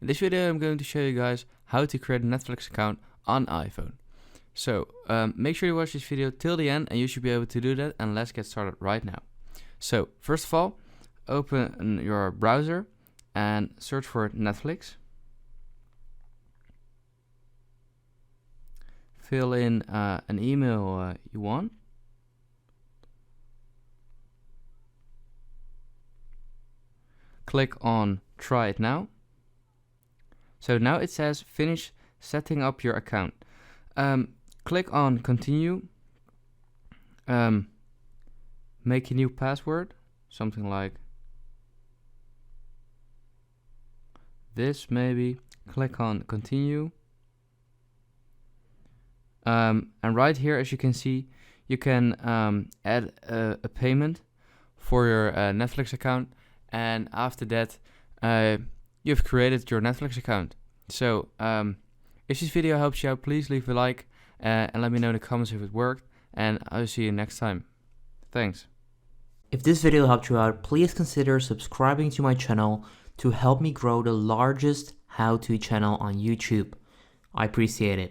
In this video I'm going to show you guys how to create a Netflix account on iPhone. So make sure you watch this video till the end and you should be able to do that, and let's get started right now. So first of all, open your browser and search for Netflix. Fill in an email you want. Click on Try It Now. So now it says finish setting up your account. Click on Continue. Make a new password, something like this maybe. Click on Continue. And right here, as you can see, you can add a payment for your Netflix account, and after that you've created your Netflix account. So if this video helps you out, please leave a like and let me know in the comments if it worked, and I'll see you next time. Thanks. If this video helped you out, please consider subscribing to my channel to help me grow the largest how-to channel on YouTube. I appreciate it.